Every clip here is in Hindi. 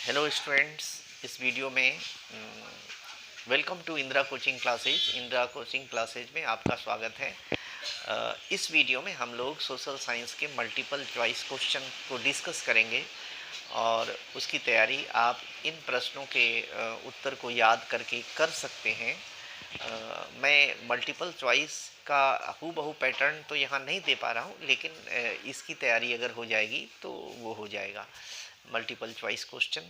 हेलो स्टूडेंट्स, इस वीडियो में welcome to Indira coaching classes. Indira coaching classes में आपका स्वागत है। इस वीडियो में हम लोग सोशल साइंस के मल्टीपल चॉइस क्वेश्चन को डिस्कस करेंगे और उसकी तैयारी आप इन प्रश्नों के उत्तर को याद करके कर सकते हैं। मैं मल्टीपल चॉइस का हूबहू पैटर्न तो यहाँ नहीं दे पा रहा हूँ, लेकिन इसकी तैयारी अगर हो जाएगी तो वो हो जाएगा। मल्टीपल चॉइस क्वेश्चन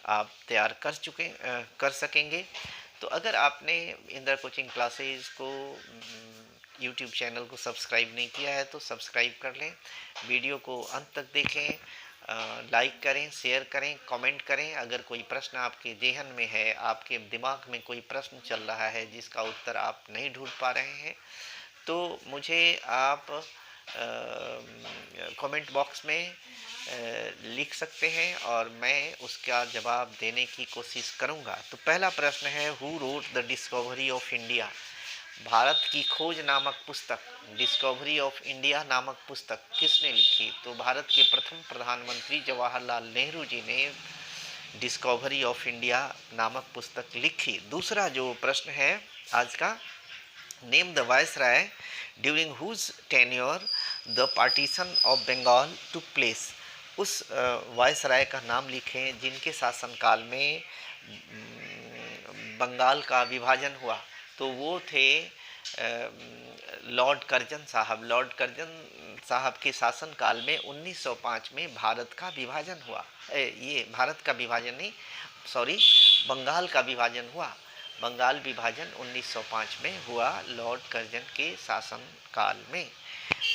आप तैयार कर सकेंगे। तो अगर आपने इंदिरा कोचिंग क्लासेस को यूट्यूब चैनल को सब्सक्राइब नहीं किया है तो सब्सक्राइब कर लें, वीडियो को अंत तक देखें, लाइक करें, शेयर करें, कमेंट करें। अगर कोई प्रश्न आपके जेहन में है, आपके दिमाग में कोई प्रश्न चल रहा है जिसका उत्तर आप नहीं ढूंढ पा रहे हैं, तो मुझे आप कमेंट बॉक्स में लिख सकते हैं और मैं उसका जवाब देने की कोशिश करूंगा। तो पहला प्रश्न है, who wrote the discovery of India? Bharat की खोज नामक पुस्तक, डिस्कवरी ऑफ इंडिया नामक पुस्तक किसने लिखी? तो भारत के प्रथम प्रधानमंत्री जवाहरलाल नेहरू जी ने डिस्कवरी ऑफ इंडिया नामक पुस्तक लिखी। दूसरा जो प्रश्न है आज का, name the viceroy during whose tenure the partition of Bengal took place. उस वायसराय का नाम लिखें जिनके शासनकाल में बंगाल का विभाजन हुआ। तो वो थे लॉर्ड कर्जन साहब। लॉर्ड कर्जन साहब के शासनकाल में 1905 में भारत का विभाजन हुआ। ये भारत का विभाजन नहीं, सॉरी, बंगाल का विभाजन हुआ। बंगाल विभाजन 1905 में हुआ लॉर्ड कर्जन के शासनकाल में।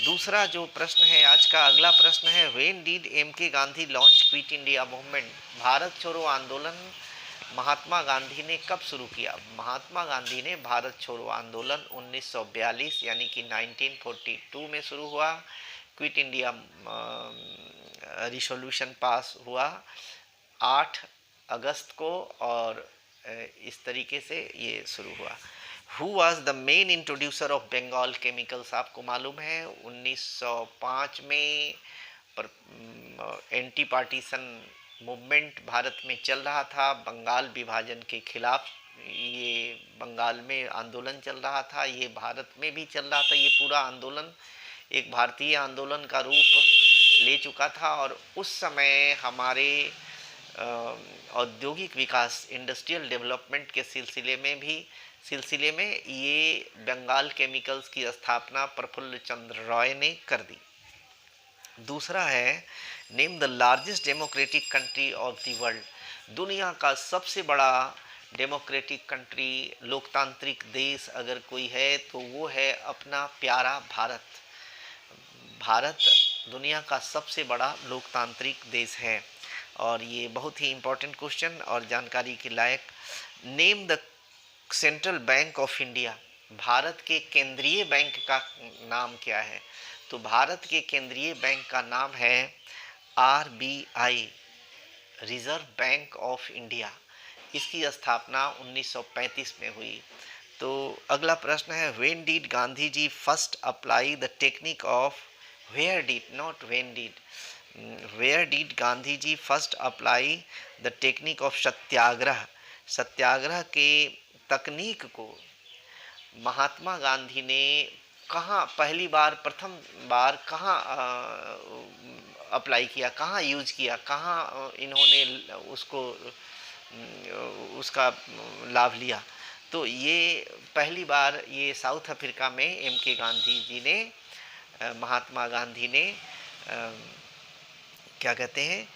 दूसरा जो प्रश्न है आज का, अगला प्रश्न है, व्हेन डिड एम के Gandhi launch quit India movement? Bharat छोड़ो आंदोलन महात्मा गांधी ने कब शुरू किया? महात्मा गांधी ने भारत छोड़ो आंदोलन 1942 यानी कि 1942 में शुरू हुआ। क्विट इंडिया रिसोल्यूशन पास हुआ 8 अगस्त को और इस तरीके से ये शुरू हुआ। Who was the main introducer of Bengal chemicals? आपको मालूम है 1905 में एंटी पार्टीशन मूवमेंट भारत में चल रहा था। बंगाल विभाजन के खिलाफ ये बंगाल में आंदोलन चल रहा था, ये भारत में भी चल रहा था। ये पूरा आंदोलन एक भारतीय आंदोलन का रूप ले चुका था और उस समय हमारे औद्योगिक विकास, इंडस्ट्रियल डेवलपमेंट के सिलसिले में ये बंगाल केमिकल्स की स्थापना प्रफुल्ल चंद्र रॉय ने कर दी। दूसरा है, name the largest democratic country of the world. दुनिया का सबसे बड़ा डेमोक्रेटिक कंट्री, लोकतांत्रिक देश अगर कोई है तो वो है अपना प्यारा भारत। भारत दुनिया का सबसे बड़ा लोकतांत्रिक देश है और ये बहुत ही इम्पोर्टेंट क्वेश्चन और जानकारी के लायक। Name the central bank of India. भारत के केंद्रीय बैंक का नाम क्या है? तो भारत के केंद्रीय बैंक का नाम है RBI, reserve bank of India. इसकी स्थापना 1935 में हुई। तो अगला प्रश्न है, when did Gandhi ji first apply the technique of, where did, not when did, where did Gandhi ji first apply the technique of satyagraha? Satyagraha के तकनीक को महात्मा गांधी ने कहाँ पहली बार, प्रथम बार कहाँ अप्लाई किया, कहाँ यूज किया, कहाँ इन्होंने उसको उसका लाभ लिया? तो ये पहली बार ये साउथ अफ्रीका में एम के गांधी जी ने, महात्मा गांधी ने क्या कहते हैं,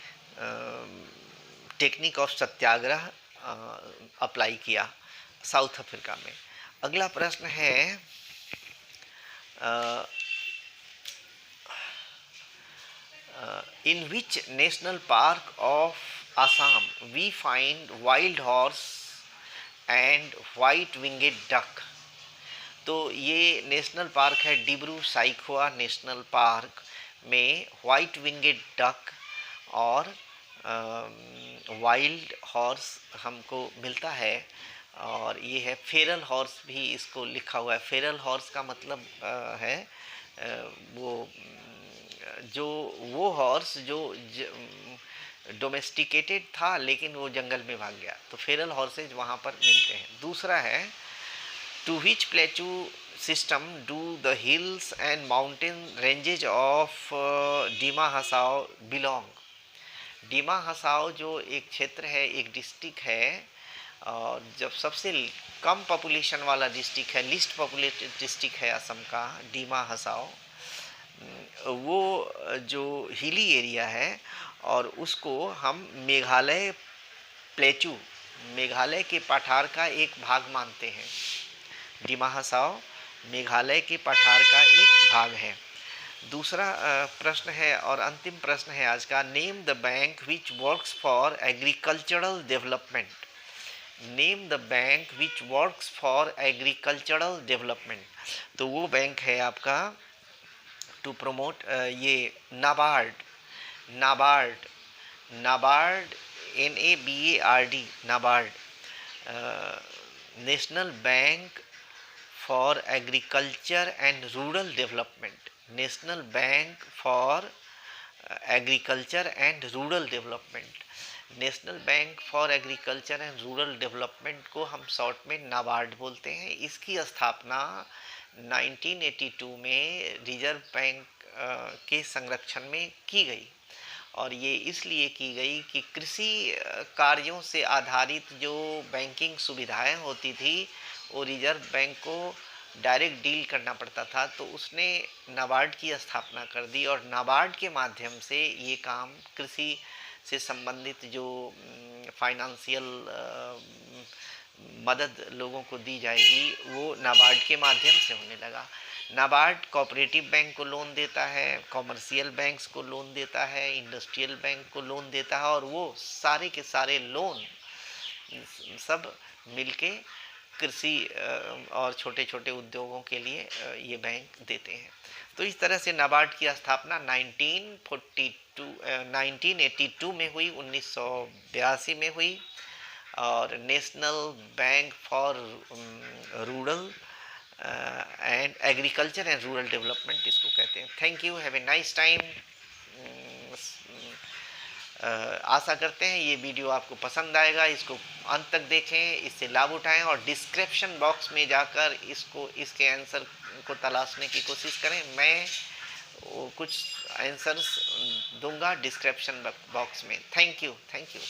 टेक्निक ऑफ सत्याग्रह अप्लाई किया साउथ अफ्रीका में। अगला प्रश्न है, in which national park of Assam we find wild horse and white winged duck? तो ये नेशनल पार्क है डिब्रू साइखोवा नेशनल पार्क में वाइट विंगेड डक और वाइल्ड हॉर्स हमको मिलता है। और ये है फेरल हॉर्स भी इसको लिखा हुआ है। फेरल हॉर्स का मतलब है वो जो वो हॉर्स जो डोमेस्टिकेटेड था लेकिन वो जंगल में भाग गया, तो फेरल हॉर्सेज वहाँ पर मिलते हैं। दूसरा है to which plateau system do the hills and mountain ranges of Dima Hasao belong. Dima Hasao जो एक क्षेत्र है, एक डिस्ट्रिक्ट है, और जब सबसे कम पॉपुलेशन वाला डिस्ट्रिक्ट है, लिस्ट पॉपुलेटेड डिस्ट्रिक्ट है असम का डीमा हसाओ, वो जो हिली एरिया है और उसको हम मेघालय प्लेटू, मेघालय के पठार का एक भाग मानते हैं। डिमा हसाओ मेघालय के पठार का एक भाग है। दूसरा प्रश्न है और अंतिम प्रश्न है आज का, name the bank which works for agricultural development. Name the bank which works for agricultural development. तो वो बैंक है आपका टू प्रमोट ये NABARD, NABARD, NABARD, NABARD, NABARD, national bank for agriculture and rural development. National bank for agriculture and rural development. National bank for agriculture and rural development को हम शॉर्ट में नाबार्ड बोलते हैं। इसकी स्थापना 1982 में रिजर्व बैंक के संरक्षण में की गई, और ये इसलिए की गई कि कृषि कार्यों से आधारित जो बैंकिंग सुविधाएं होती थी वो रिजर्व बैंक को डायरेक्ट डील करना पड़ता था, तो उसने नाबार्ड की स्थापना कर दी, और नाबार्ड के माध्यम से ये काम कृषि से संबंधित जो फाइनेंशियल मदद लोगों को दी जाएगी वो नाबार्ड के माध्यम से होने लगा। नाबार्ड कोऑपरेटिव बैंक को लोन देता है, कॉमर्शियल बैंक्स को लोन देता है, इंडस्ट्रियल बैंक को लोन देता है, और वो सारे के सारे लोन सब मिलके कृषि और छोटे छोटे उद्योगों के लिए ये बैंक देते हैं। तो इस तरह से नाबार्ड की स्थापना 1982 में हुई, 1982 में हुई, और national bank for rural and agriculture and rural development इसको कहते हैं। Thank you, have a nice time. आशा करते हैं ये वीडियो आपको पसंद आएगा, इसको अंत तक देखें, इससे लाभ उठाएं, और डिस्क्रिप्शन बॉक्स में जाकर इसके आंसर को तलाशने की कोशिश करें। मैं कुछ आंसर्स दूंगा डिस्क्रिप्शन बॉक्स में। Thank you, thank you.